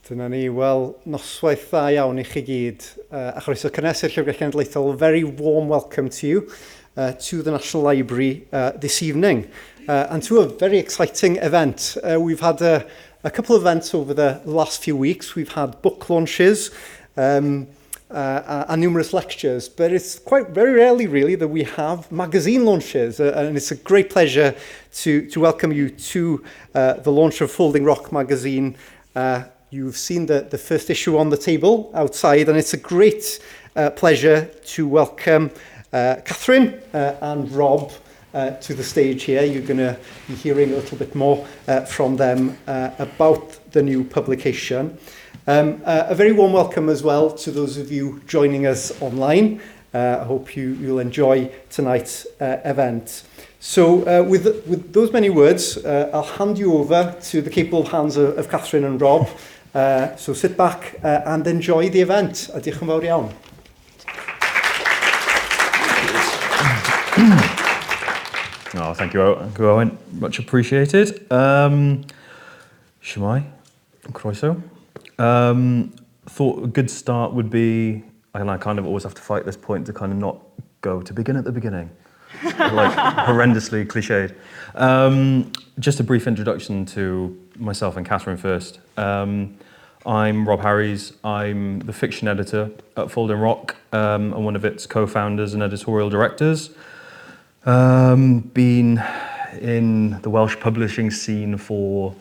Dyna ni, wel, noswaith dda iawn i chi gyd. A chroeso cynnes i'r Llyfrgell Genedlaethol, a very warm welcome to you to the National Library this evening. And to a very exciting event. We've had a couple of events over the last few weeks. We've had book launches and numerous lectures, but it's quite very rarely really that we have magazine launches. And it's a great pleasure to welcome you to the launch of Folding Rock magazine. You've seen the first issue on the table outside, and it's a great pleasure to welcome Kathryn and Rob to the stage here. You're going to be hearing a little bit more from them about the new publication. A very warm welcome as well to those of you joining us online. I hope you'll enjoy tonight's event. So with those many words, I'll hand you over to the capable hands of Kathryn and Rob. So sit back and enjoy the event. A diolch yn fawr iawn. Oh, thank you, Owen. Much appreciated. Shemai, croeso. Thought a good start would be, and I kind of always have to fight this point to kind of not go to begin at the beginning. Like horrendously cliched. Just a brief introduction to myself and Kathryn first. I'm Rob Harries. I'm the fiction editor at Folding Rock and one of its co-founders and editorial directors. Been in the Welsh publishing scene for,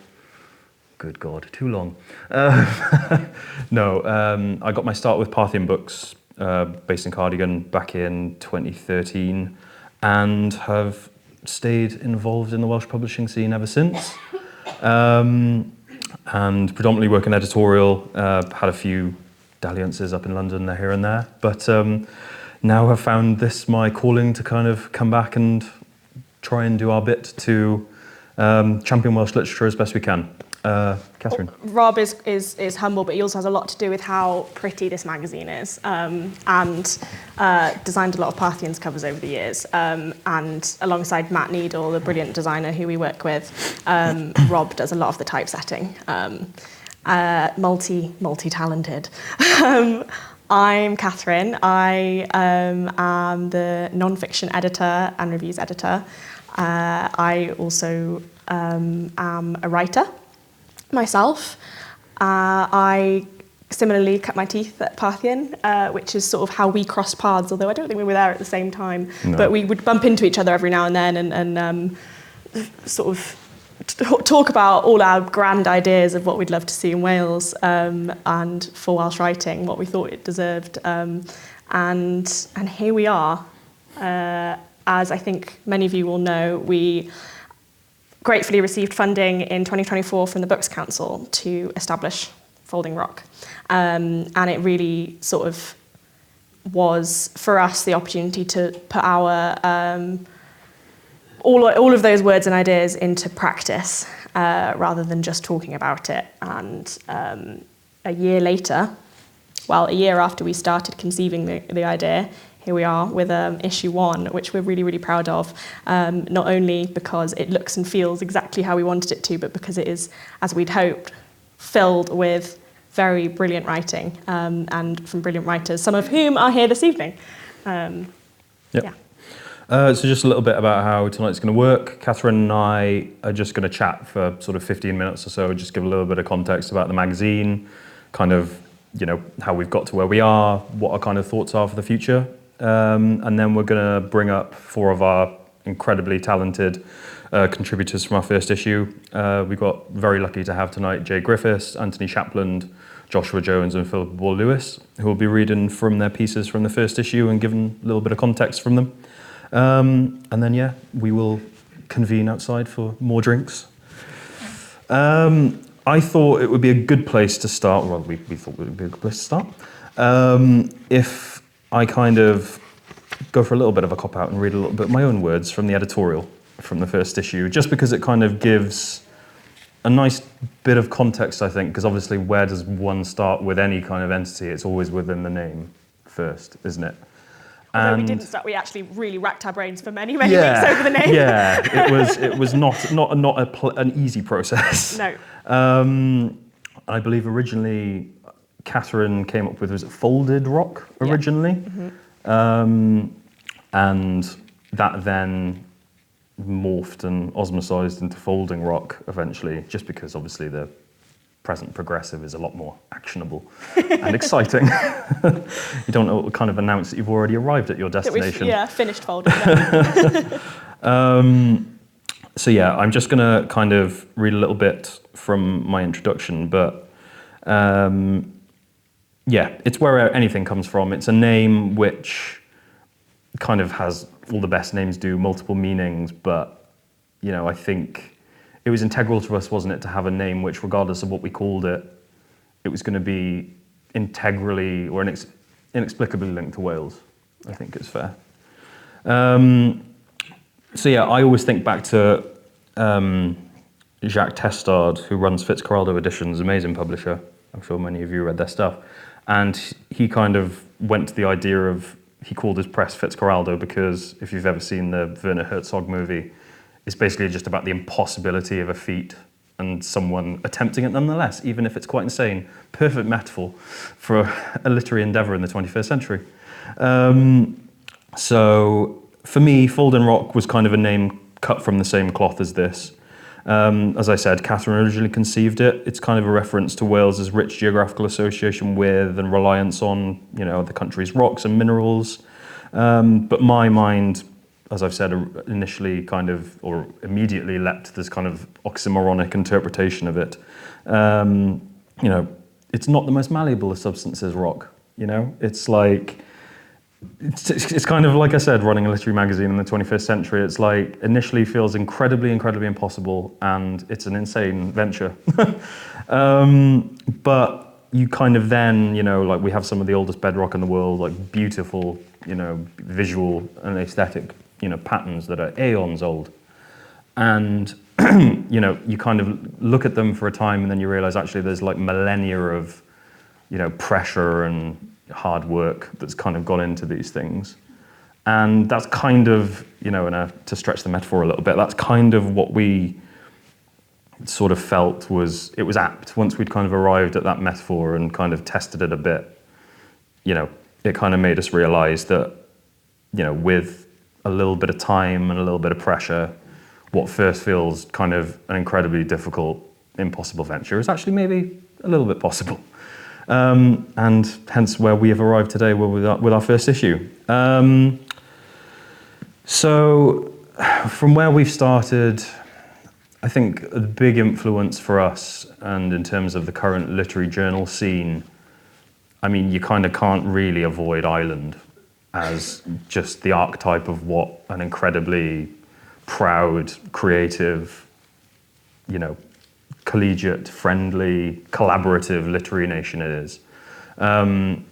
good God, too long. No, I got my start with Parthian Books, based in Cardigan, back in 2013, and have stayed involved in the Welsh publishing scene ever since. And predominantly work in editorial, had a few dalliances up in London here and there, but now have found this my calling to kind of come back and try and do our bit to champion Welsh literature as best we can. Kathryn. Rob is humble, but he also has a lot to do with how pretty this magazine is, and designed a lot of Parthian's covers over the years. And alongside Matt Needle, the brilliant designer who we work with, Rob does a lot of the typesetting. Multi-talented. I'm Kathryn. I am the non-fiction editor and reviews editor. I also am a writer myself. I similarly cut my teeth at Parthian, which is sort of how we crossed paths, although I don't think we were there at the same time. No. But we would bump into each other every now and then and sort of talk about all our grand ideas of what we'd love to see in Wales and for Welsh writing, what we thought it deserved. And here we are. As I think many of you will know, we gratefully received funding in 2024 from the Books Council to establish Folding Rock. And it really sort of was, for us, the opportunity to put our all of those words and ideas into practice rather than just talking about it. And a year later, well, a year after we started conceiving the idea, here we are with issue 1, which we're really, really proud of, not only because it looks and feels exactly how we wanted it to, but because it is, as we'd hoped, filled with very brilliant writing and from brilliant writers, some of whom are here this evening. Yeah. So just a little bit about how tonight's going to work. Kathryn and I are just going to chat for sort of 15 minutes or so, just give a little bit of context about the magazine, kind of, you know, how we've got to where we are, what our kind of thoughts are for the future. And then we're going to bring up 4 of our incredibly talented contributors from our first issue. We got very lucky to have tonight Jay Griffiths, Anthony Shapland, Joshua Jones and Philippa Ball Lewis, who will be reading from their pieces from the first issue and giving a little bit of context from them. And then, yeah, we will convene outside for more drinks. I thought it would be a good place to start, well, we thought it would be a good place to start, if I kind of go for a little bit of a cop-out and read a little bit of my own words from the editorial from the first issue, just because it kind of gives a nice bit of context, I think, because obviously where does one start with any kind of entity? It's always within the name first, isn't it? Although we didn't start, we actually really racked our brains for many weeks over the name. Yeah, it was not an easy process. No. I believe originally Kathryn came up with, was it folded rock originally? And that then morphed and osmosized into folding rock eventually, just because obviously the present progressive is a lot more actionable and exciting. You don't kind of announce that you've already arrived at your destination. Finished folding. So yeah, I'm just gonna kind of read a little bit from my introduction, but yeah, it's where anything comes from. It's a name which kind of has all the best names do, multiple meanings, but you know, I think it was integral to us, wasn't it, to have a name which, regardless of what we called it, it was going to be integrally or inexplicably linked to Wales. I think it's fair. So yeah, I always think back to Jacques Testard, who runs Fitzcarraldo Editions, amazing publisher. I'm sure many of you read their stuff. And he kind of went to the idea of, he called his press Fitzcarraldo because if you've ever seen the Werner Herzog movie, it's basically just about the impossibility of a feat and someone attempting it nonetheless, even if it's quite insane. Perfect metaphor for a literary endeavour in the 21st century. So for me, Folding Rock was kind of a name cut from the same cloth as this. As I said, Kathryn originally conceived it. It's kind of a reference to Wales's rich geographical association with and reliance on, you know, the country's rocks and minerals. But my mind, as I've said, initially kind of, or immediately leapt to this kind of oxymoronic interpretation of it. You know, it's not the most malleable of substances, rock. You know, it's like, it's kind of like I said, running a literary magazine in the 21st century. It's like initially feels incredibly, incredibly impossible, and it's an insane venture. But you kind of then, you know, like we have some of the oldest bedrock in the world, like beautiful, you know, visual and aesthetic, you know, patterns that are aeons old. And, you know, you kind of look at them for a time and then you realize actually there's like millennia of, you know, pressure and hard work that's kind of gone into these things. And that's kind of, you know, to stretch the metaphor a little bit, that's kind of what we sort of felt was apt. Once we'd kind of arrived at that metaphor and kind of tested it a bit, you know, it kind of made us realize that, you know, with a little bit of time and a little bit of pressure, what first feels kind of an incredibly difficult, impossible venture is actually maybe a little bit possible. And hence where we have arrived today with our first issue. So from where we've started, I think a big influence for us, and in terms of the current literary journal scene, I mean, you kind of can't really avoid Ireland as just the archetype of what an incredibly proud, creative, you know, collegiate, friendly, collaborative literary nation it is. And,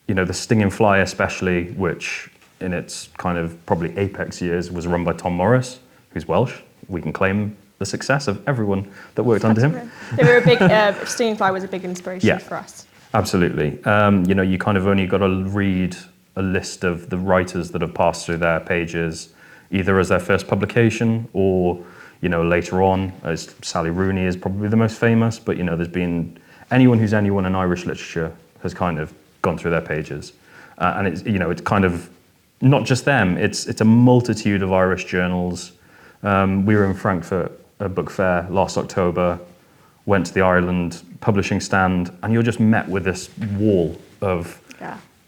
you know, the Stinging Fly especially, which in its kind of probably apex years was run by Tom Morris, who's Welsh. We can claim the success of everyone that worked under him. They were a big, Stinging Fly was a big inspiration for us. Absolutely. You know, you kind of only got to read a list of the writers that have passed through their pages, either as their first publication or, you know, later on, as Sally Rooney is probably the most famous, but, you know, there's been anyone who's anyone in Irish literature has kind of gone through their pages. And it's, you know, it's kind of not just them, it's a multitude of Irish journals. We were in Frankfurt at Book Fair last October, went to the Ireland publishing stand, and you're just met with this wall of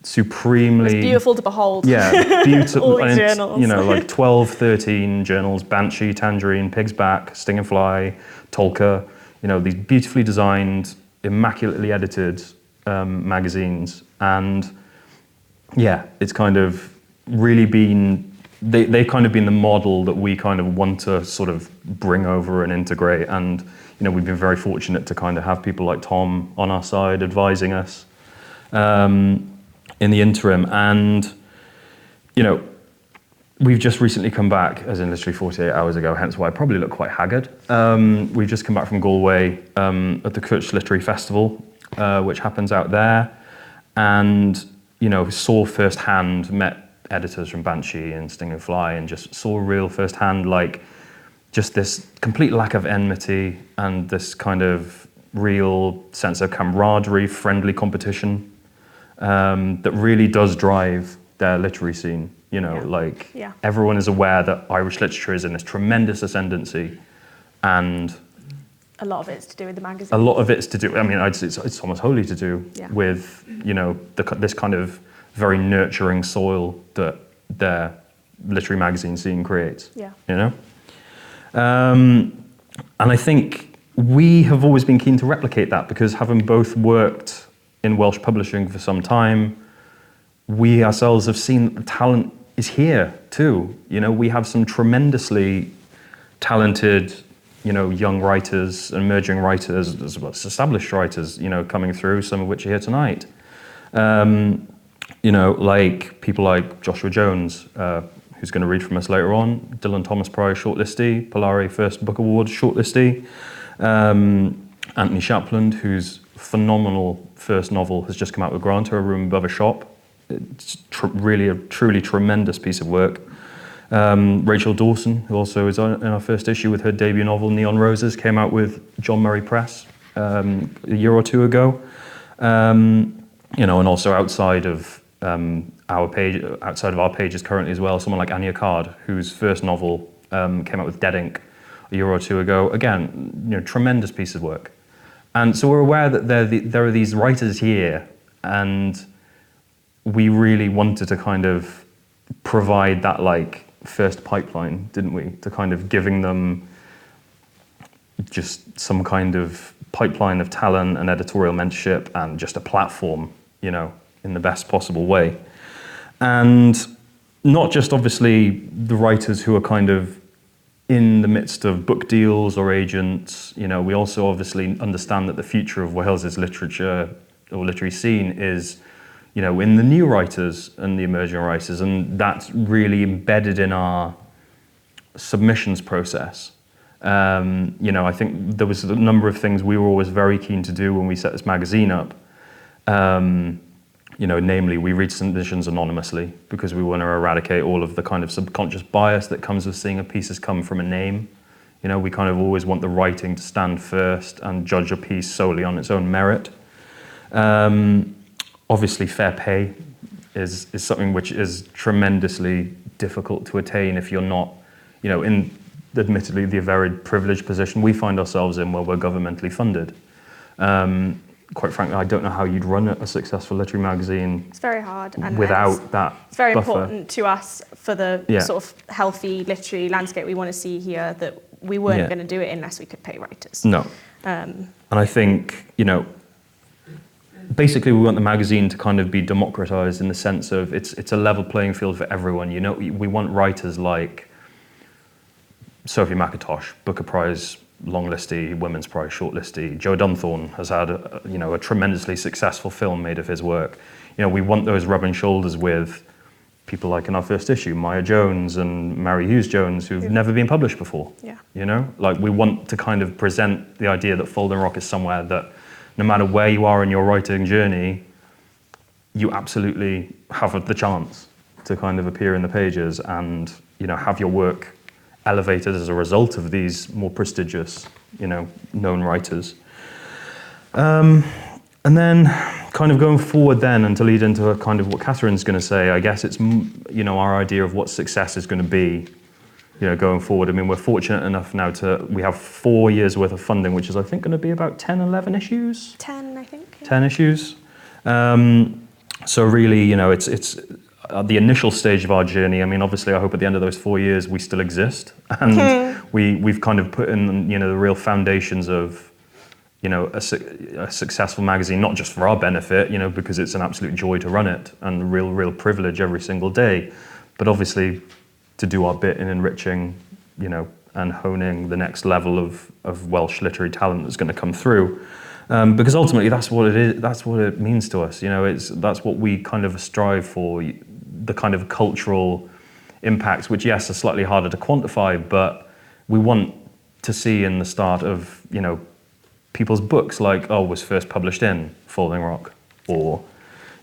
supremely... It's beautiful to behold. Yeah, beautiful. All these journals. You know, like 12, 13 journals, Banshee, Tangerine, Pig's Back, Stinging Fly, Tolka, you know, these beautifully designed, immaculately edited magazines. And yeah, it's kind of really been, they've kind of been the model that we kind of want to sort of bring over and integrate. And, you know, we've been very fortunate to kind of have people like Tom on our side advising us in the interim. And, you know, we've just recently come back, as in literally 48 hours ago, hence why I probably look quite haggard. We've just come back from Galway at the Cylch Literary Festival, which happens out there. And, you know, saw firsthand, met editors from Banshee and Stinging Fly, and just saw real firsthand, like, just this complete lack of enmity and this kind of real sense of camaraderie, friendly competition that really does drive their literary scene. You know, everyone is aware that Irish literature is in this tremendous ascendancy, and a lot of it's to do with the magazine. A lot of it's to do, I mean, I'd say it's almost wholly to do with, you know, this kind of very nurturing soil that their literary magazine scene creates. Yeah. You know? And I think we have always been keen to replicate that, because having both worked in Welsh publishing for some time, we ourselves have seen that the talent is here too. You know, we have some tremendously talented, you know, young writers, emerging writers, as well as established writers, you know, coming through, some of which are here tonight. You know, like people like Joshua Jones, who's going to read from us later on, Dylan Thomas Prize shortlistee, Polari First Book Award shortlistee, Anthony Shapland, whose phenomenal first novel has just come out with Granta, A Room Above a Shop. It's really a truly tremendous piece of work. Rachel Dawson, who also is in our first issue with her debut novel, Neon Roses, came out with John Murray Press a year or two ago. You know, and also outside of our pages currently as well, someone like Anya Card, whose first novel came out with Dead Ink a year or two ago. Again, you know, tremendous piece of work. And so we're aware that there are these writers here, and we really wanted to kind of provide that like first pipeline, didn't we? To kind of giving them just some kind of pipeline of talent and editorial mentorship and just a platform, you know, in the best possible way. And not just obviously the writers who are kind of in the midst of book deals or agents, you know, we also obviously understand that the future of Wales's literature or literary scene is, you know, in the new writers and the emerging writers, and that's really embedded in our submissions process. You know, I think there was a number of things we were always very keen to do when we set this magazine up. You know, namely, we read submissions anonymously because we want to eradicate all of the kind of subconscious bias that comes with seeing a piece has come from a name. You know, we kind of always want the writing to stand first and judge a piece solely on its own merit. Obviously, fair pay is something which is tremendously difficult to attain if you're not, you know, in admittedly the very privileged position we find ourselves in where we're governmentally funded. Quite frankly, I don't know how you'd run a successful literary magazine. It's very hard. And without that It's very buffer. important to us for the sort of healthy literary landscape we want to see here, that we weren't going to do it unless we could pay writers. No. And I think, you know, basically we want the magazine to kind of be democratized in the sense of it's a level playing field for everyone. You know, we want writers like Sophie McIntosh, Booker Prize longlistee, Women's Prize shortlistee. Joe Dunthorne has had a tremendously successful film made of his work. You know, we want those rubbing shoulders with people like in our first issue, Maya Jones and Mary Hughes Jones, who've never been published before. Yeah. You know, like we want to kind of present the idea that Folding Rock is somewhere that no matter where you are in your writing journey, you absolutely have the chance to kind of appear in the pages and, you know, have your work elevated as a result of these more prestigious, you know, known writers. And then kind of going forward then, and to lead into a kind of what Kathryn's going to say, I guess it's, you know, our idea of what success is going to be, you know, going forward. I mean, we're fortunate enough now we have 4 years worth of funding, which is, I think, going to be about 10, 11 issues? 10, I think. Yeah. 10 issues. So really, you know, it's at the initial stage of our journey. I mean, obviously, I hope at the end of those 4 years we still exist, and we've kind of put in, you know, the real foundations of, you know, a successful magazine, not just for our benefit, you know, because it's an absolute joy to run it and real privilege every single day, but obviously to do our bit in enriching, you know, and honing the next level of Welsh literary talent that's going to come through. Because ultimately that's what it is, that's what it means to us, you know, that's what we kind of strive for, the kind of cultural impacts, which yes, are slightly harder to quantify, but we want to see in the start of, you know, people's books like, was first published in Folding Rock, or,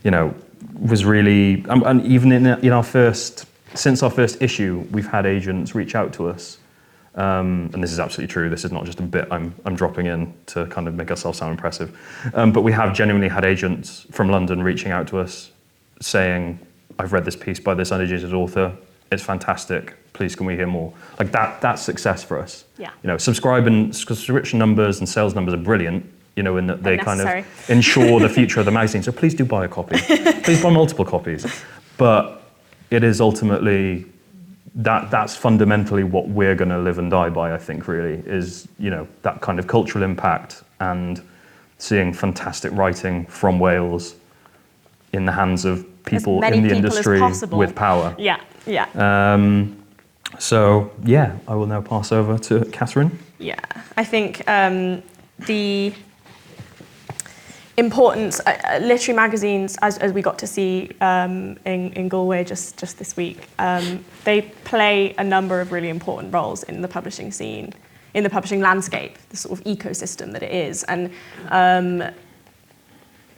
you know, was really, and even in our first, since our first issue, we've had agents reach out to us and this is absolutely true, this is not just a bit I'm dropping in to kind of make ourselves sound impressive, but we have genuinely had agents from London reaching out to us saying, I've read this piece by this uneducated author, it's fantastic, please can we hear more? Like that's success for us. Yeah. You know, subscription numbers and sales numbers are brilliant, you know, in that they kind of ensure the future of the magazine. So please do buy a copy. Please buy multiple copies. But it is ultimately, that's fundamentally what we're going to live and die by, I think, really, is, you know, that kind of cultural impact and seeing fantastic writing from Wales in the hands of people in the industry with power. Yeah, yeah. So, yeah, I will now pass over to Kathryn. Yeah, I think the importance, literary magazines, as we got to see in Galway just this week, they play a number of really important roles in the publishing scene, in the publishing landscape, the sort of ecosystem that it is. And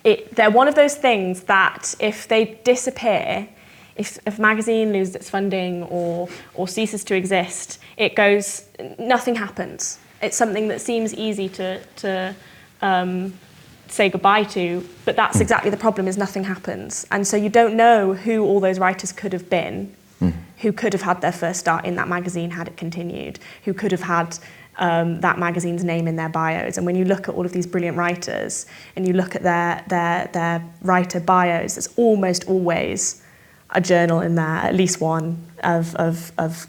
they're one of those things that if they disappear, if a magazine loses its funding or ceases to exist, nothing happens. It's something that seems easy to say goodbye to, but that's exactly the problem, is nothing happens. And so you don't know who all those writers could have been, who could have had their first start in that magazine had it continued, who could have had that magazine's name in their bios. And when you look at all of these brilliant writers and you look at their writer bios, there's almost always a journal in there, at least one, of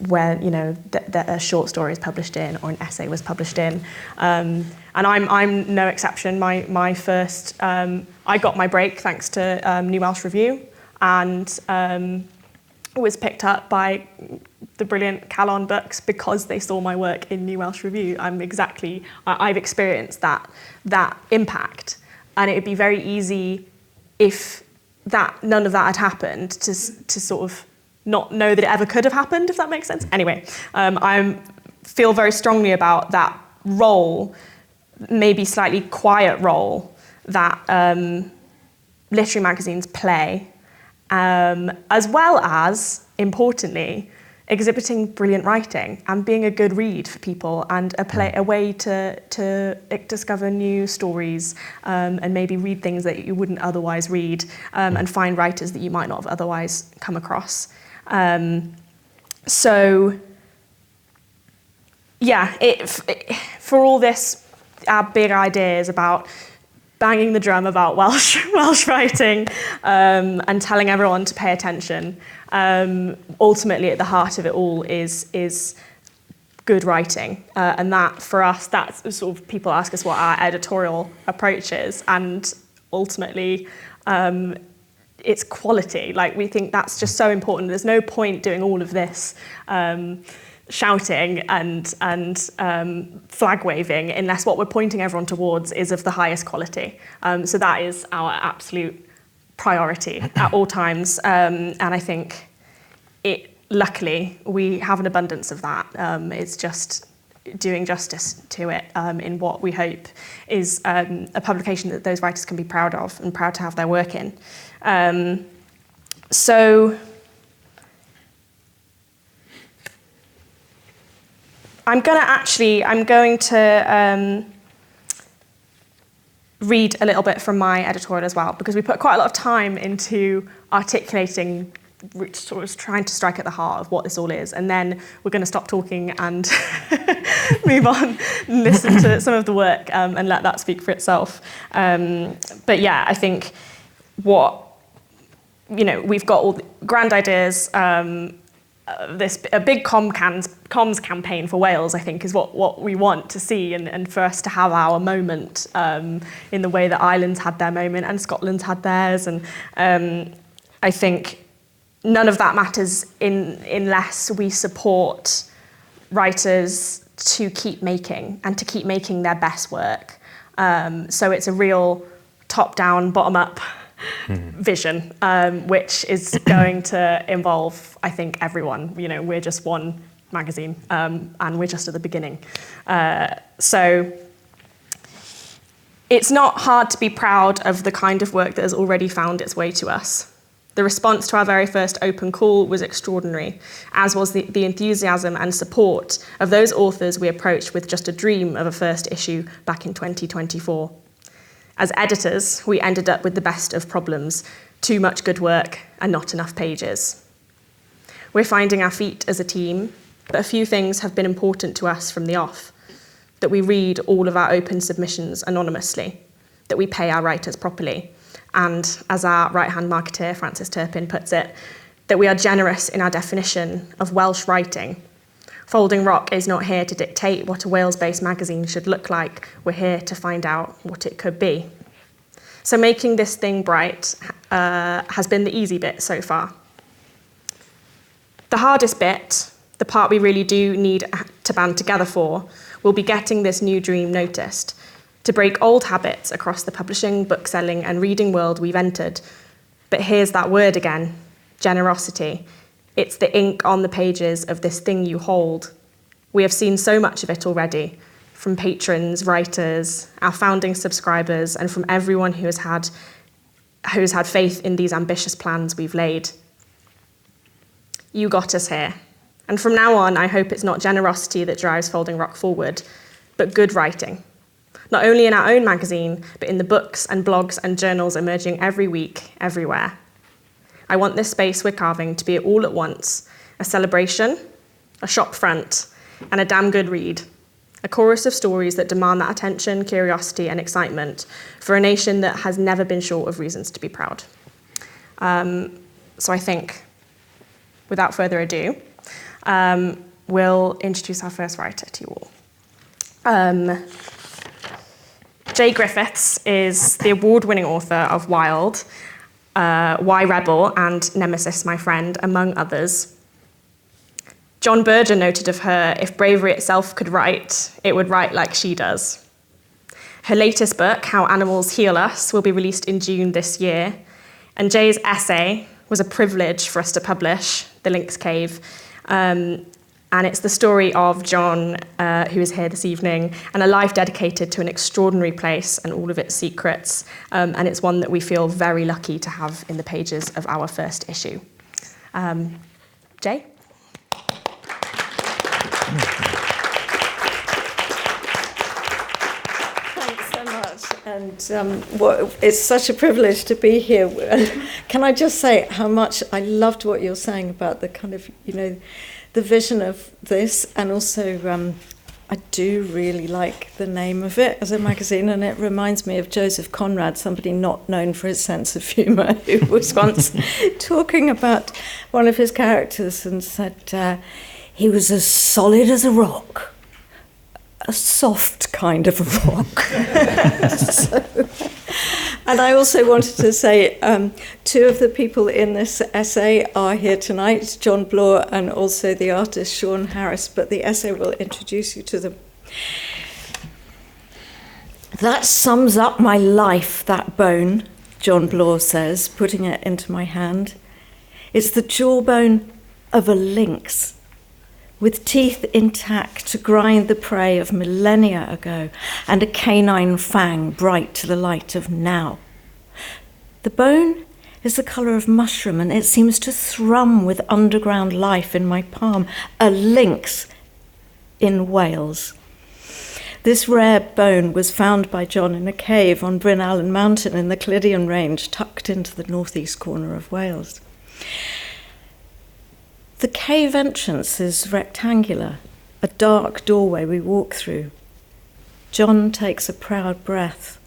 where, you know, a short story is published in or an essay was published in. And I'm no exception. My first, I got my break thanks to New Welsh Review, and was picked up by the brilliant Calon Books because they saw my work in New Welsh Review. I've experienced that impact, and it would be very easy if none of that had happened to sort of not know that it ever could have happened, if that makes sense. Anyway, I feel very strongly about that role, maybe slightly quiet role that literary magazines play, as well as, importantly, exhibiting brilliant writing and being a good read for people, and a way to discover new stories, and maybe read things that you wouldn't otherwise read, and find writers that you might not have otherwise come across. So, yeah, for all this, our big ideas about banging the drum about Welsh writing, and telling everyone to pay attention, ultimately at the heart of it all is good writing. And that, for us, that's sort of, people ask us what our editorial approach is, and ultimately it's quality. Like, we think that's just so important. There's no point doing all of this shouting and flag waving unless what we're pointing everyone towards is of the highest quality. So that is our absolute priority at all times, and I think luckily we have an abundance of that. It's just doing justice to it in what we hope is a publication that those writers can be proud of and proud to have their work in. So I'm going to read a little bit from my editorial as well, because we put quite a lot of time into articulating, sort of trying to strike at the heart of what this all is, and then we're going to stop talking and move on and listen to some of the work, and let that speak for itself. But yeah, I think we've got all the grand ideas. A big comms campaign for Wales, I think, is what we want to see, and for us to have our moment in the way that Ireland's had their moment and Scotland's had theirs. And I think none of that matters unless we support writers to keep making their best work. So it's a real top-down, bottom-up vision, which is going to involve, I think, everyone. You know, we're just one magazine, and we're just at the beginning. So it's not hard to be proud of the kind of work that has already found its way to us. The response to our very first open call was extraordinary, as was the enthusiasm and support of those authors we approached with just a dream of a first issue back in 2024. As editors, we ended up with the best of problems: too much good work and not enough pages. We're finding our feet as a team, but a few things have been important to us from the off: that we read all of our open submissions anonymously, that we pay our writers properly, and, as our right-hand marketeer Francis Turpin puts it, that we are generous in our definition of Welsh writing. Folding Rock is not here to dictate what a Wales-based magazine should look like. We're here to find out what it could be. So making this thing bright has been the easy bit so far. The hardest bit, the part we really do need to band together for, will be getting this new dream noticed, to break old habits across the publishing, bookselling and reading world we've entered. But here's that word again: generosity. It's the ink on the pages of this thing you hold. We have seen so much of it already, from patrons, writers, our founding subscribers, and from everyone who has had faith in these ambitious plans we've laid. You got us here. And from now on, I hope it's not generosity that drives Folding Rock forward, but good writing. Not only in our own magazine, but in the books and blogs and journals emerging every week, everywhere. I want this space we're carving to be all at once: a celebration, a shop front, and a damn good read. A chorus of stories that demand that attention, curiosity, and excitement for a nation that has never been short of reasons to be proud. So I think, without further ado, we'll introduce our first writer to you all. Jay Griffiths is the award-winning author of Wild, Why Rebel, and Nemesis, My Friend, among others. John Berger noted of her, if bravery itself could write, it would write like she does. Her latest book, How Animals Heal Us, will be released in June this year, and Jay's essay was a privilege for us to publish, The Lynx Cave, and it's the story of John, who is here this evening, and a life dedicated to an extraordinary place and all of its secrets. And it's one that we feel very lucky to have in the pages of our first issue. Jay? Thanks so much. And it's such a privilege to be here. And can I just say how much I loved what you're saying about the kind of, the vision of this, and also I do really like the name of it as a magazine, and it reminds me of Joseph Conrad, somebody not known for his sense of humour, who was once talking about one of his characters and said he was as solid as a rock, a soft kind of a rock. And I also wanted to say two of the people in this essay are here tonight, John Bloor and also the artist Sean Harris, but the essay will introduce you to them. That sums up my life, that bone, John Bloor says, putting it into my hand. It's the jawbone of a lynx, with teeth intact to grind the prey of millennia ago, and a canine fang bright to the light of now. The bone is the colour of mushroom, and it seems to thrum with underground life in my palm. A lynx in Wales. This rare bone was found by John in a cave on Bryn Allen Mountain in the Clyddian Range, tucked into the northeast corner of Wales. The cave entrance is rectangular, a dark doorway we walk through. John takes a proud breath.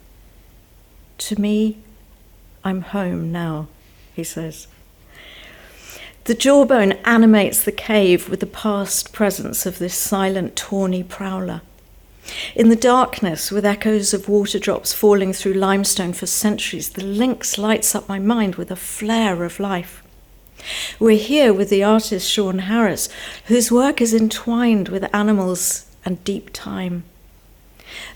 To me, I'm home now, he says. The jawbone animates the cave with the past presence of this silent, tawny prowler. In the darkness, with echoes of water drops falling through limestone for centuries, the lynx lights up my mind with a flare of life. We're here with the artist Sean Harris, whose work is entwined with animals and deep time.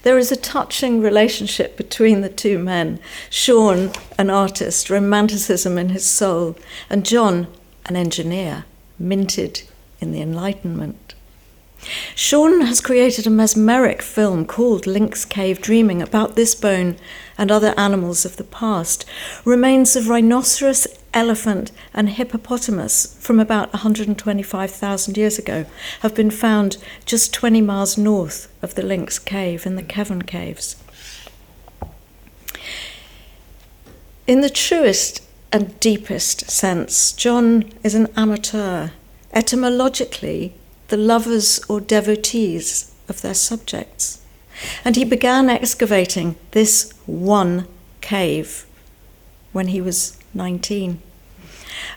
There is a touching relationship between the two men. Sean, an artist, romanticism in his soul, and John, an engineer, minted in the Enlightenment. Sean has created a mesmeric film called Lynx Cave Dreaming about this bone and other animals of the past. Remains of rhinoceros, elephant and hippopotamus from about 125,000 years ago have been found just 20 miles north of the Lynx Cave in the Kevin Caves. In the truest and deepest sense, John is an amateur, etymologically the lovers or devotees of their subjects. And he began excavating this one cave when he was 19.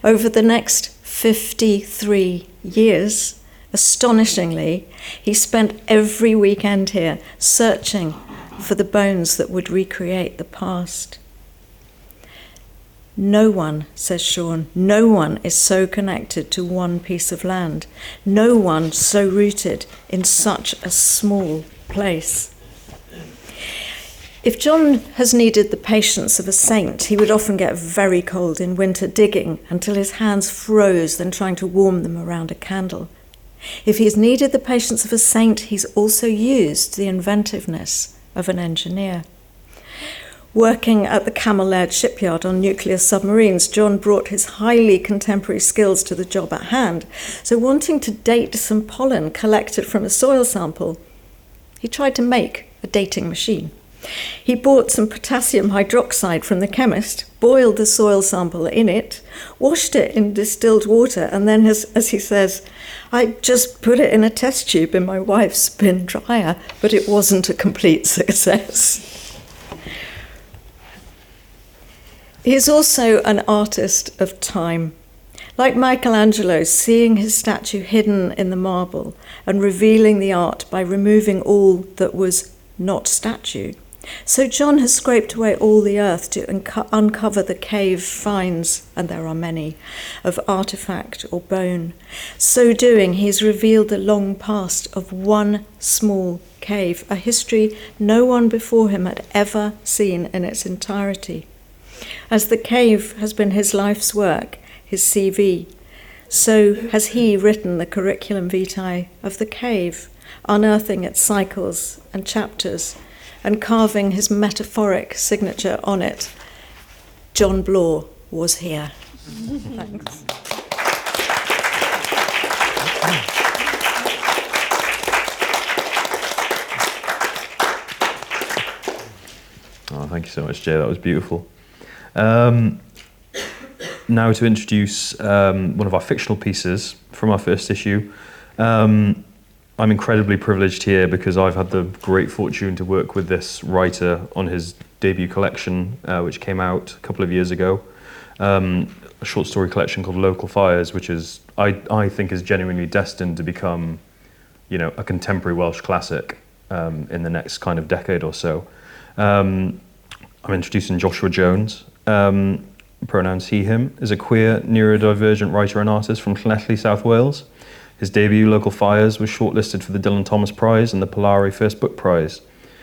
Over the next 53 years, astonishingly, he spent every weekend here searching for the bones that would recreate the past. No one, says Sean, no one is so connected to one piece of land. No one so rooted in such a small place. If John has needed the patience of a saint, he would often get very cold in winter digging until his hands froze, then trying to warm them around a candle. If he has needed the patience of a saint, he's also used the inventiveness of an engineer. Working at the Camel Laird shipyard on nuclear submarines, John brought his highly contemporary skills to the job at hand. So wanting to date some pollen collected from a soil sample, he tried to make a dating machine. He bought some potassium hydroxide from the chemist, boiled the soil sample in it, washed it in distilled water, and then, as he says, I just put it in a test tube in my wife's spin dryer, but it wasn't a complete success. He is also an artist of time. Like Michelangelo, seeing his statue hidden in the marble and revealing the art by removing all that was not statue. So John has scraped away all the earth to uncover the cave finds, and there are many, of artifact or bone. So doing, he's revealed the long past of one small cave, a history no one before him had ever seen in its entirety. As the cave has been his life's work, his CV, so has he written the curriculum vitae of the cave, unearthing its cycles and chapters, and carving his metaphoric signature on it. John Blaw was here. Thanks. Oh, thank you so much, Jay. That was beautiful. Now to introduce one of our fictional pieces from our first issue. I'm incredibly privileged here because I've had the great fortune to work with this writer on his debut collection, which came out a couple of years ago. A short story collection called Local Fires, which is, I think, is genuinely destined to become, a contemporary Welsh classic in the next kind of decade or so. I'm introducing Joshua Jones. Pronouns he, him, is a queer, neurodivergent writer and artist from Llanelli, South Wales. His debut, Local Fires, was shortlisted for the Dylan Thomas Prize and the Polari First Book Prize.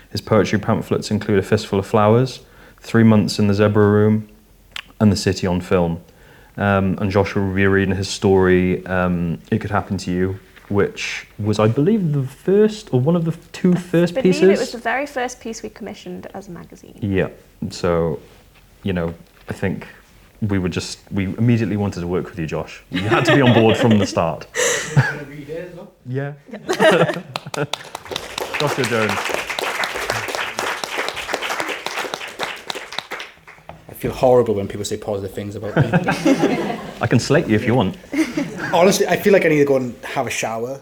His poetry pamphlets include A Fistful of Flowers, 3 Months in the Zebra Room, and The City on Film. And Joshua will be reading his story, It Could Happen to You, which was, I believe, the first, or one of the two first pieces. I believe it was the very first piece we commissioned as a magazine. Yeah, so, I think we immediately wanted to work with you, Josh. You had to be on board from the start. Yeah. Joshua Jones. I feel horrible when people say positive things about me. I can slate you if you want. Honestly, I feel like I need to go and have a shower.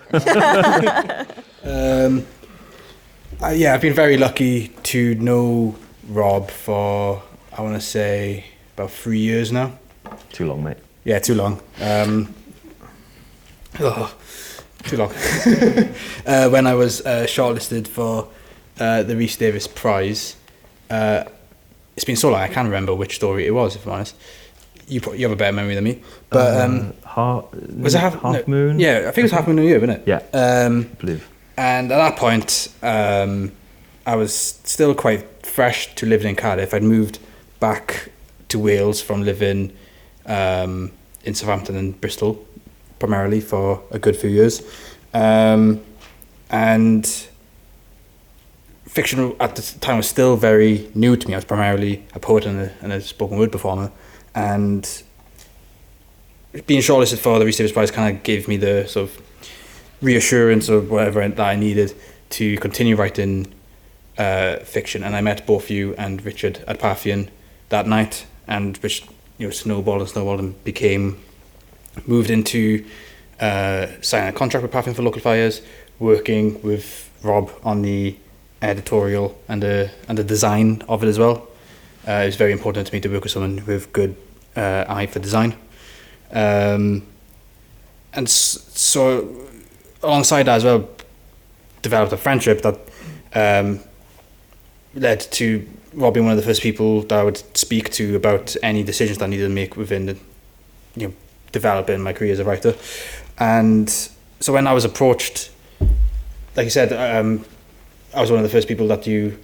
I've been very lucky to know Rob for, I want to say, about 3 years now. Too long, mate. Yeah, too long. Too long. When I was shortlisted for the Rhys Davies Prize, it's been so long I can't remember which story it was, if I'm honest. You have a better memory than me. But was it Half Moon? Yeah, I think it was Half Moon New Year, wasn't it? Yeah, I believe. And at that point, I was still quite fresh to living in Cardiff. I'd moved back to Wales from living in Southampton and Bristol, primarily for a good few years. And fiction at the time was still very new to me. I was primarily a poet and a spoken word performer, and being shortlisted for the Rhys Davies Prize kind of gave me the sort of reassurance or whatever that I needed to continue writing fiction. And I met both you and Richard at Parthian that night, and which snowballed and moved into signing a contract with Parthian for local fires, working with Rob on the editorial and the design of it as well. It was very important to me to work with someone with good eye for design. And so alongside that as well, developed a friendship that led to Rob being one of the first people that I would speak to about any decisions that I needed to make within developing my career as a writer. And so when I was approached, like you said, I was one of the first people that you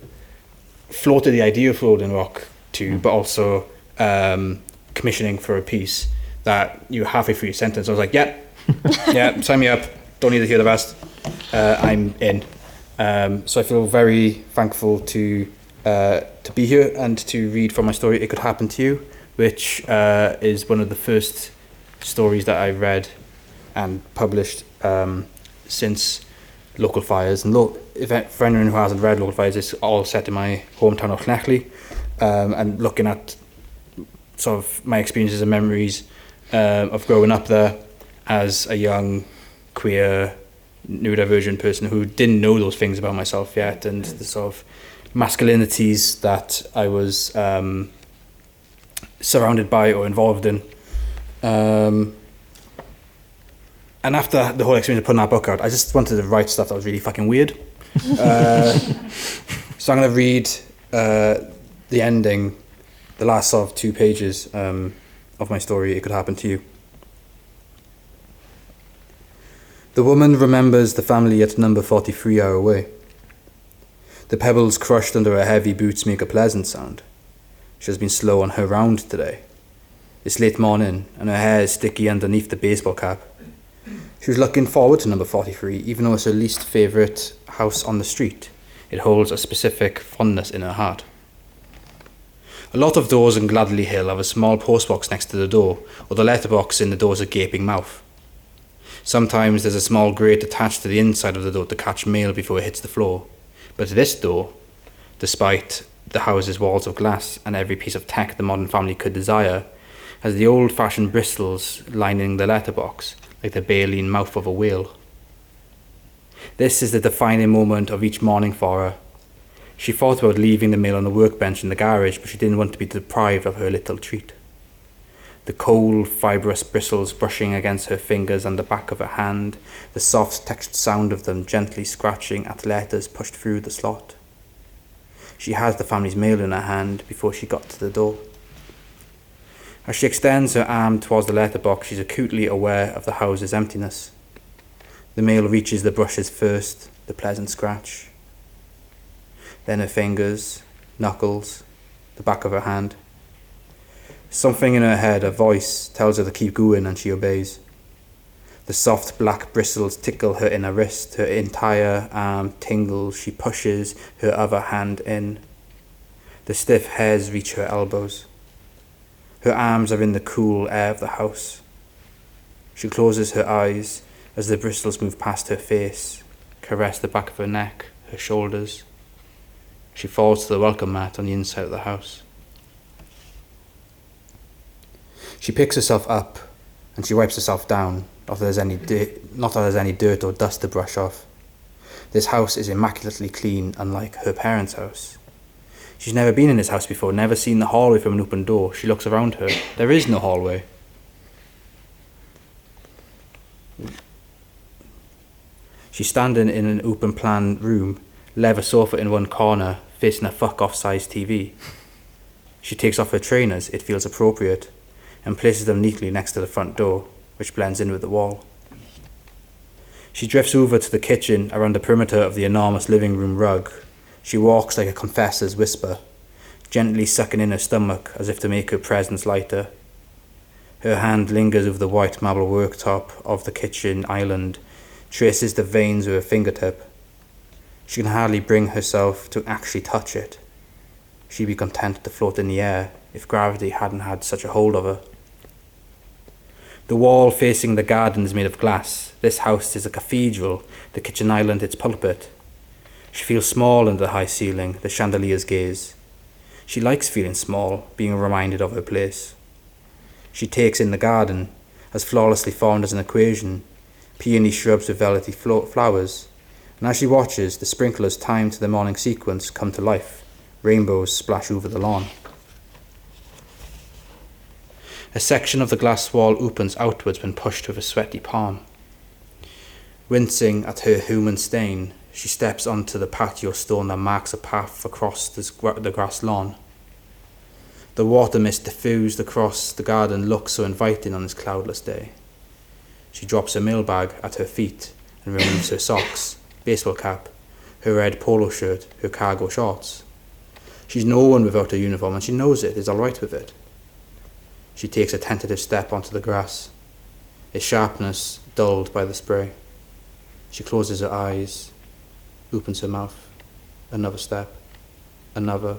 floated the idea of Floating Rock to, but also commissioning for a piece that you halfway through your sentence, I was like, yeah, sign me up, don't need to hear the rest, I'm in. So I feel very thankful to be here and to read from my story, It Could Happen to You, which is one of the first stories that I read and published since Local Fires. And for anyone who hasn't read Local Fires, it's all set in my hometown of Llanelli, and looking at sort of my experiences and memories of growing up there as a young queer neurodivergent person who didn't know those things about myself yet, and the sort of masculinities that I was surrounded by or involved in. And after the whole experience of putting that book out, I just wanted to write stuff that was really fucking weird. So I'm going to read the ending, the last sort of 2 pages of my story, It Could Happen to You. The woman remembers the family at number 43 hour way. The pebbles crushed under her heavy boots make a pleasant sound. She has been slow on her round today. It's late morning and her hair is sticky underneath the baseball cap. She was looking forward to number 43, even though it's her least favourite house on the street. It holds a specific fondness in her heart. A lot of doors in Gladley Hill have a small postbox next to the door, or the letterbox in the door's a gaping mouth. Sometimes there's a small grate attached to the inside of the door to catch mail before it hits the floor. But this door, despite the house's walls of glass and every piece of tech the modern family could desire, has the old-fashioned bristles lining the letterbox, like the baleen mouth of a whale. This is the defining moment of each morning for her. She thought about leaving the mail on the workbench in the garage, but she didn't want to be deprived of her little treat. The cold, fibrous bristles brushing against her fingers and the back of her hand, the soft textured sound of them gently scratching at letters pushed through the slot. She has the family's mail in her hand before she got to the door. As she extends her arm towards the letterbox, she's acutely aware of the house's emptiness. The mail reaches the brushes first, the pleasant scratch. Then her fingers, knuckles, the back of her hand. Something in her head, a voice, tells her to keep going, and she obeys. The soft black bristles tickle her inner wrist, her entire arm tingles. She pushes her other hand in. The stiff hairs reach her elbows. Her arms are in the cool air of the house. She closes her eyes as the bristles move past her face, caress the back of her neck, her shoulders. She falls to the welcome mat on the inside of the house. She picks herself up and she wipes herself down, not that there's any dirt or dust to brush off. This house is immaculately clean, unlike her parents' house. She's never been in this house before, never seen the hallway from an open door. She looks around her. There is no hallway. She's standing in an open-plan room, leather sofa in one corner, facing a fuck-off-sized TV. She takes off her trainers, it feels appropriate, and places them neatly next to the front door, which blends in with the wall. She drifts over to the kitchen around the perimeter of the enormous living room rug. She walks like a confessor's whisper, gently sucking in her stomach as if to make her presence lighter. Her hand lingers over the white marble worktop of the kitchen island, traces the veins with her fingertip, She can hardly bring herself to actually touch it. She'd be content to float in the air if gravity hadn't had such a hold of her. The wall facing the garden is made of glass. This house is a cathedral, the kitchen island its pulpit. She feels small under the high ceiling, the chandelier's gaze. She likes feeling small, being reminded of her place. She takes in the garden, as flawlessly formed as an equation, peony shrubs with velvety flowers, and as she watches, the sprinklers timed to the morning sequence come to life. Rainbows splash over the lawn. A section of the glass wall opens outwards when pushed with a sweaty palm. Wincing at her human stain, she steps onto the patio stone that marks a path across the grass lawn. The water mist diffused across the garden looks so inviting on this cloudless day. She drops her mailbag at her feet and removes her socks, baseball cap, her red polo shirt, her cargo shorts. She's no one without her uniform, and she knows it is all right with it. She takes a tentative step onto the grass, its sharpness dulled by the spray. She closes her eyes, opens her mouth. Another step, another.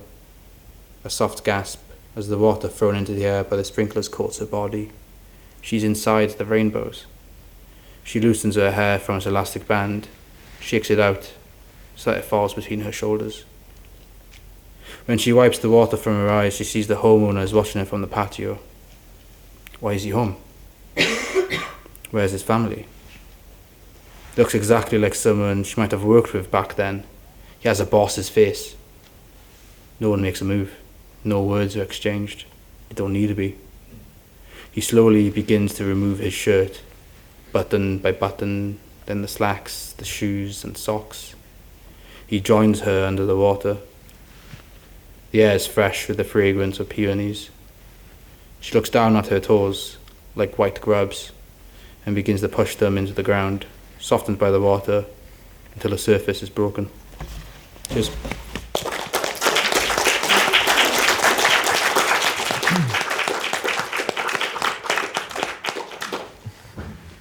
A soft gasp as the water thrown into the air by the sprinklers coats her body. She's inside the rainbows. She loosens her hair from its elastic band, shakes it out so that it falls between her shoulders. When she wipes the water from her eyes, she sees the homeowner is watching her from the patio. Why is he home? Where's his family? Looks exactly like someone she might have worked with back then. He has a boss's face. No one makes a move. No words are exchanged. They don't need to be. He slowly begins to remove his shirt, button by button, then the slacks, the shoes and socks. He joins her under the water. The air is fresh with the fragrance of peonies. She looks down at her toes, like white grubs, and begins to push them into the ground, softened by the water, until the surface is broken. Cheers.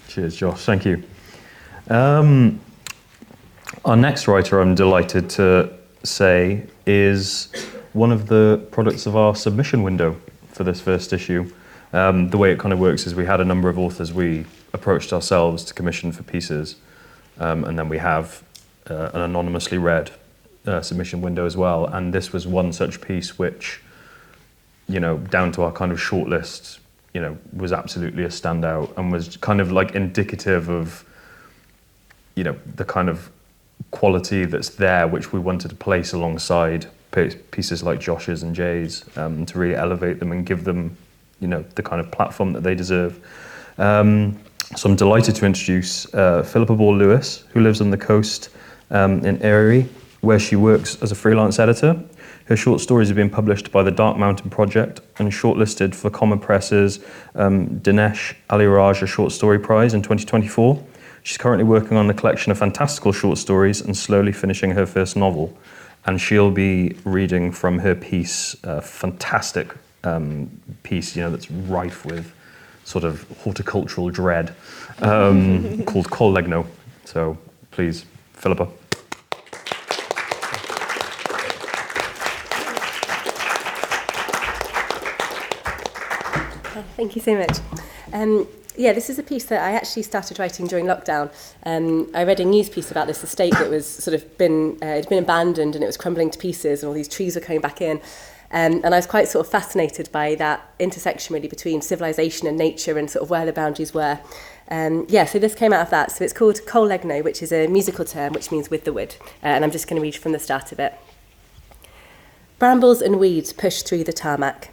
Cheers, Josh. Thank you. Our next writer, I'm delighted to say, is one of the products of our submission window for this first issue. The way it kind of works is we had a number of authors we approached ourselves to commission for pieces, and then we have an anonymously read submission window as well. And this was one such piece which, you know, down to our kind of shortlist, you know, was absolutely a standout and was kind of like indicative of, you know, the kind of quality that's there, which we wanted to place alongside pieces like Josh's and Jay's, to really elevate them and give them, you know, the kind of platform that they deserve. So I'm delighted to introduce Philippa Ball Lewis, who lives on the coast in Erie, where she works as a freelance editor. Her short stories have been published by the Dark Mountain Project and shortlisted for Comma Press's Dinesh Aliraja Short Story Prize in 2024. She's currently working on a collection of fantastical short stories and slowly finishing her first novel. And she'll be reading from her piece, a fantastic piece, you know, that's rife with sort of horticultural dread, called Collegno. So please, Philippa. Thank you so much. This is a piece that I actually started writing during lockdown. I read a news piece about this estate that was sort of had been abandoned and it was crumbling to pieces and all these trees were coming back in. And I was quite sort of fascinated by that intersection really between civilization and nature and sort of where the boundaries were. So this came out of that. So it's called Collegno, which is a musical term which means with the wood. And I'm just going to read from the start of it. Brambles and weeds push through the tarmac.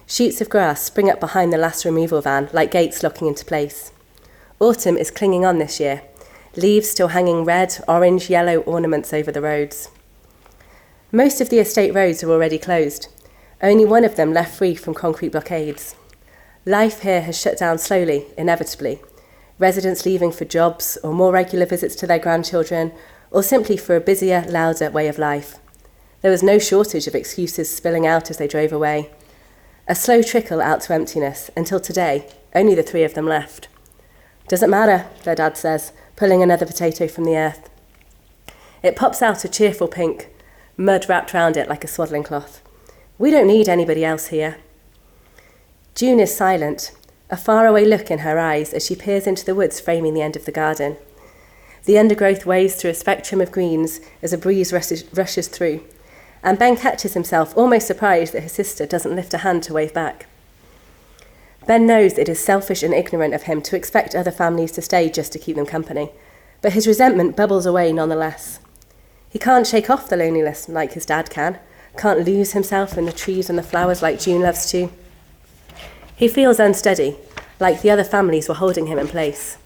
Sheets of grass spring up behind the last removal van like gates locking into place. Autumn is clinging on this year, leaves still hanging red, orange, yellow ornaments over the roads. Most of the estate roads are already closed, only one of them left free from concrete blockades. Life here has shut down slowly, inevitably, residents leaving for jobs or more regular visits to their grandchildren, or simply for a busier, louder way of life. There was no shortage of excuses spilling out as they drove away. A slow trickle out to emptiness, until today, only the three of them left. Doesn't matter, their dad says, pulling another potato from the earth. It pops out a cheerful pink, mud wrapped round it like a swaddling cloth. We don't need anybody else here. June is silent, a faraway look in her eyes as she peers into the woods framing the end of the garden. The undergrowth waves through a spectrum of greens as a breeze rushes through, and Ben catches himself almost surprised that his sister doesn't lift a hand to wave back. Ben knows it is selfish and ignorant of him to expect other families to stay just to keep them company, but his resentment bubbles away nonetheless. He can't shake off the loneliness like his dad can't lose himself in the trees and the flowers like June loves to. He feels unsteady, like the other families were holding him in place.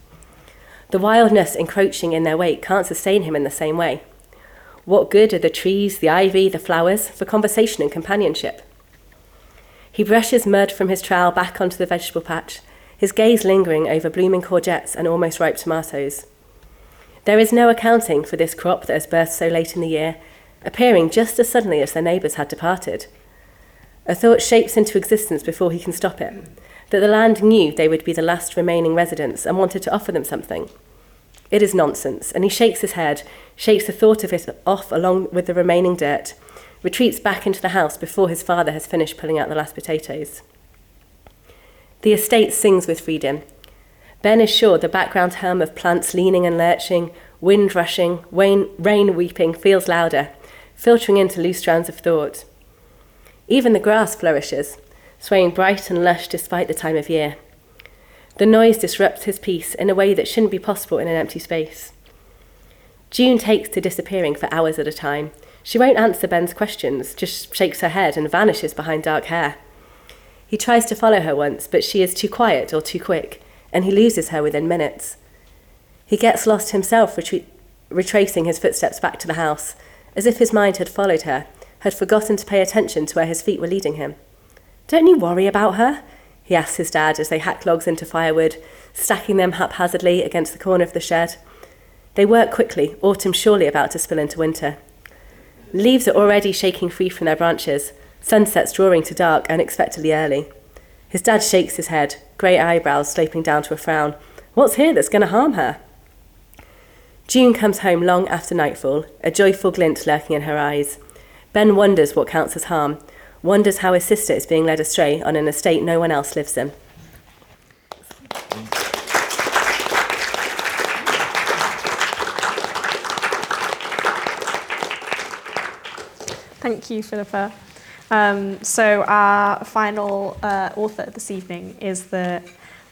The wildness encroaching in their wake can't sustain him in the same way. What good are the trees, the ivy, the flowers for conversation and companionship? He brushes mud from his trowel back onto the vegetable patch, his gaze lingering over blooming courgettes and almost ripe tomatoes. There is no accounting for this crop that has burst so late in the year, appearing just as suddenly as their neighbours had departed. A thought shapes into existence before he can stop it, that the land knew they would be the last remaining residents and wanted to offer them something. It is nonsense, and he shakes his head, shakes the thought of it off along with the remaining dirt, retreats back into the house before his father has finished pulling out the last potatoes. The estate sings with freedom. Ben is sure the background hum of plants leaning and lurching, wind rushing, rain weeping feels louder, filtering into loose strands of thought. Even the grass flourishes, swaying bright and lush despite the time of year. The noise disrupts his peace in a way that shouldn't be possible in an empty space. June takes to disappearing for hours at a time. She won't answer Ben's questions, just shakes her head and vanishes behind dark hair. He tries to follow her once, but she is too quiet or too quick, and he loses her within minutes. He gets lost himself, retracing his footsteps back to the house, as if his mind had followed her, had forgotten to pay attention to where his feet were leading him. "Don't you worry about her?" he asks his dad as they hack logs into firewood, stacking them haphazardly against the corner of the shed. They work quickly, autumn surely about to spill into winter. Leaves are already shaking free from their branches, sunsets drawing to dark unexpectedly early. His dad shakes his head, grey eyebrows sloping down to a frown. What's here that's going to harm her? June comes home long after nightfall, a joyful glint lurking in her eyes. Ben wonders what counts as harm, wonders how his sister is being led astray on an estate no one else lives in. Thank you, Philippa. So our final author this evening is the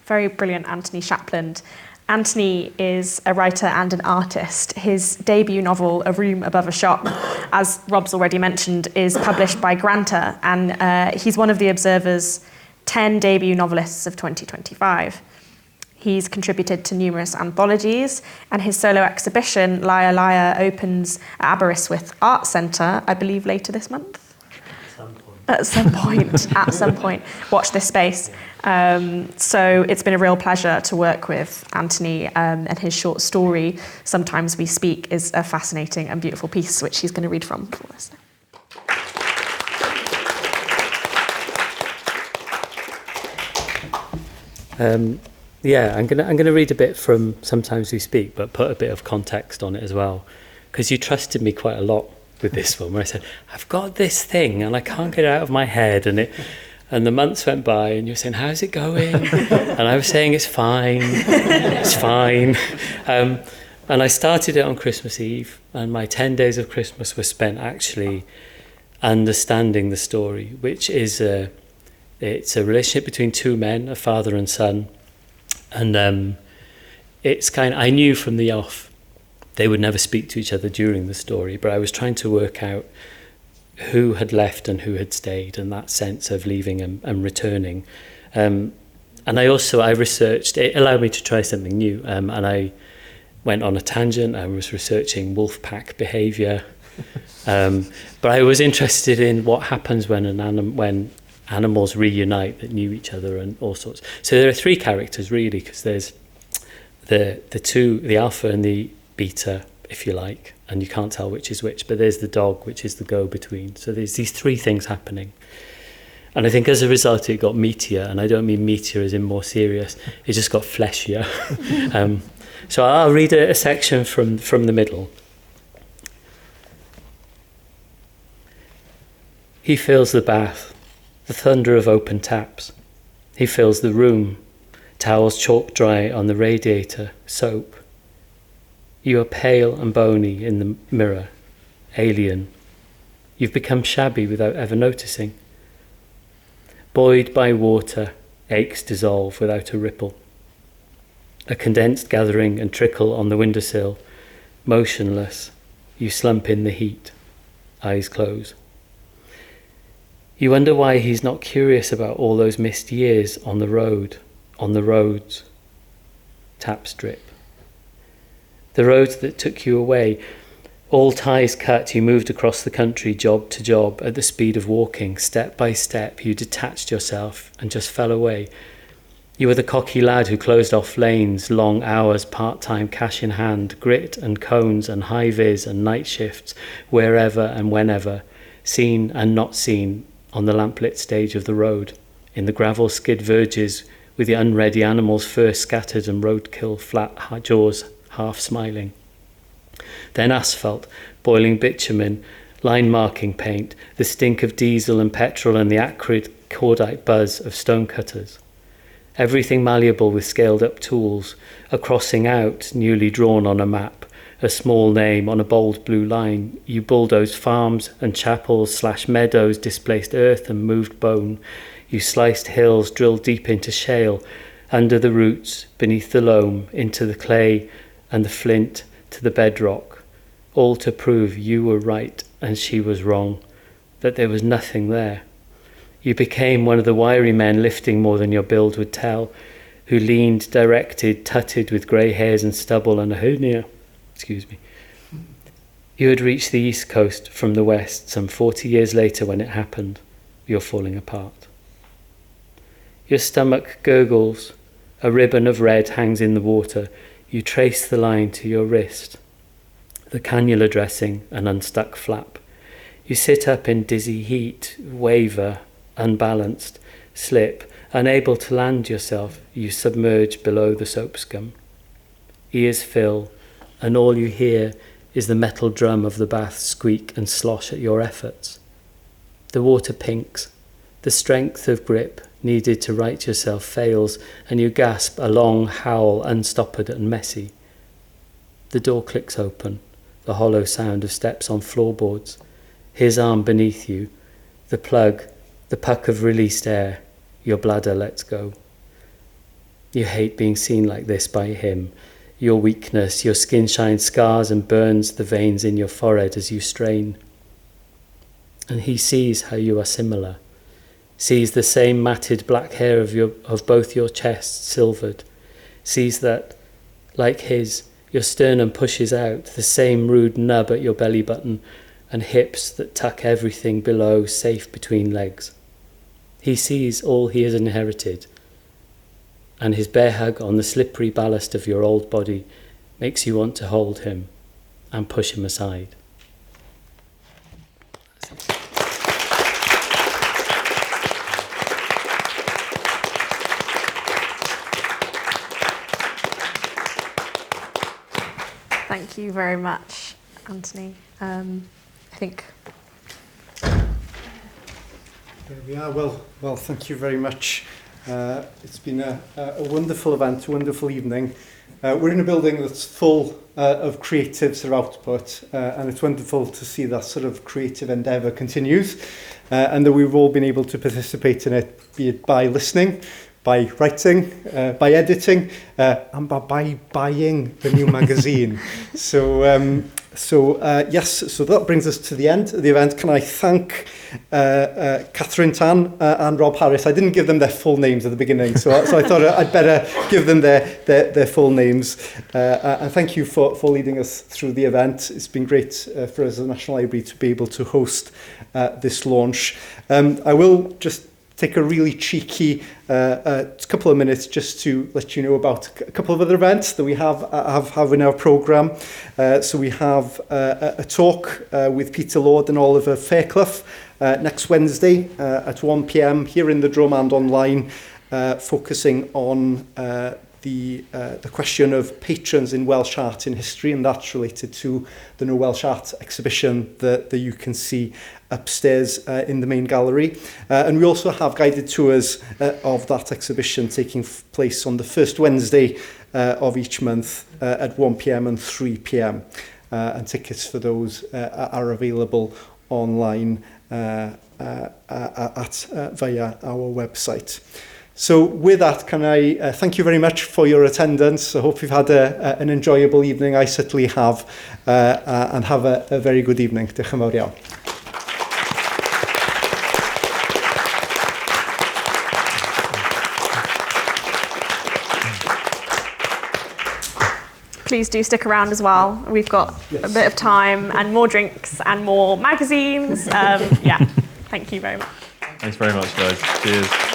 very brilliant Anthony Shapland. Anthony is a writer and an artist. His debut novel, A Room Above a Shop, as Rob's already mentioned, is published by Granta, and he's one of the Observer's 10 debut novelists of 2025. He's contributed to numerous anthologies, and his solo exhibition, Liar Liar, opens at Aberystwyth Art Centre, I believe later this month? At some point. Watch this space. So it's been a real pleasure to work with Anthony, and his short story, Sometimes We Speak, is a fascinating and beautiful piece, which he's going to read from for us. I'm gonna read a bit from Sometimes We Speak, but put a bit of context on it as well, because you trusted me quite a lot with this one, where I said, I've got this thing and I can't get it out of my head, and the months went by and you were saying, how's it going? And I was saying, it's fine. And I started it on Christmas Eve, and my 10 days of Christmas were spent actually understanding the story, which is it's a relationship between two men, a father and son. And I knew from the off they would never speak to each other during the story, but I was trying to work out who had left and who had stayed, and that sense of leaving and returning. And I researched, it allowed me to try something new, and I went on a tangent. I was researching wolf pack behaviour, but I was interested in what happens when animals reunite that knew each other and all sorts. So there are three characters really, because there's the alpha and the beta, if you like, and you can't tell which is which, but there's the dog, which is the go-between. So there's these three things happening. And I think as a result it got meatier, and I don't mean meatier as in more serious, it just got fleshier. So I'll read a section from the middle. He fills the bath, the thunder of open taps. He fills the room, towels chalk dry on the radiator, soap. You are pale and bony in the mirror, alien. You've become shabby without ever noticing. Buoyed by water, aches dissolve without a ripple. A condensed gathering and trickle on the windowsill, motionless, you slump in the heat, eyes close. You wonder why he's not curious about all those missed years on the roads. Taps drip. The roads that took you away, all ties cut, you moved across the country, job to job, at the speed of walking. Step by step, you detached yourself and just fell away. You were the cocky lad who closed off lanes, long hours, part-time, cash in hand, grit and cones and high-vis and night shifts, wherever and whenever, seen and not seen on the lamplit stage of the road, in the gravel skid verges with the unready animals' fur scattered and roadkill flat jaws half smiling. Then asphalt, boiling bitumen, line marking paint, the stink of diesel and petrol and the acrid cordite buzz of stonecutters. Everything malleable with scaled up tools, a crossing out newly drawn on a map, a small name on a bold blue line. You bulldoze farms and chapels, /meadows, displaced earth and moved bone. You sliced hills, drilled deep into shale, under the roots, beneath the loam, into the clay and the flint, to the bedrock, all to prove you were right and she was wrong, that there was nothing there. You became one of the wiry men lifting more than your build would tell, who leaned, directed, tutted with grey hairs and stubble and a hernia. You had reached the east coast from the west some 40 years later when it happened. You're falling apart. Your stomach gurgles, a ribbon of red hangs in the water. You trace the line to your wrist, the cannula dressing, an unstuck flap. You sit up in dizzy heat, waver, unbalanced, slip, unable to land yourself. You submerge below the soap scum. Ears fill, and all you hear is the metal drum of the bath squeak and slosh at your efforts. The water pinks, the strength of grip needed to right yourself fails, and you gasp a long howl, unstoppered and messy. The door clicks open, the hollow sound of steps on floorboards, his arm beneath you, the plug, the puck of released air, your bladder lets go. You hate being seen like this by him. Your weakness, your skin shines scars and burns the veins in your forehead as you strain. And he sees how you are similar, sees the same matted black hair of both your chests silvered, sees that, like his, your sternum pushes out, the same rude nub at your belly button, and hips that tuck everything below safe between legs. He sees all he has inherited, and his bear hug on the slippery ballast of your old body makes you want to hold him and push him aside. Thank you very much, Anthony. I think... There we are. Well, thank you very much. It's been a wonderful event, a wonderful evening. We're in a building that's full of creatives or output, and it's wonderful to see that sort of creative endeavour continues, and that we've all been able to participate in it, be it by listening, by writing, by editing, and by buying the new magazine. So that brings us to the end of the event. Can I thank Kathryn Tann and Rob Harries? I didn't give them their full names at the beginning, so I thought I'd better give them their full names. And thank you for leading us through the event. It's been great for us as a National Library to be able to host this launch. I will just take a really cheeky couple of minutes just to let you know about a couple of other events that we have in our programme. So we have a talk with Peter Lord and Oliver Fairclough next Wednesday at 1 p.m. here in the Drum and online, focusing on the the question of patrons in Welsh art in history, and that's related to the No Welsh Art exhibition that you can see upstairs in the main gallery. And we also have guided tours of that exhibition taking place on the first Wednesday of each month at 1 p.m. and 3 p.m. And tickets for those are available online via our website. So with that, can I thank you very much for your attendance. I hope you've had an enjoyable evening. I certainly have. And have a very good evening. Diolch yn fawr iawn. Please do stick around as well. We've got a bit of time and more drinks and more magazines. Yeah, thank you very much. Thanks very much, guys. Cheers.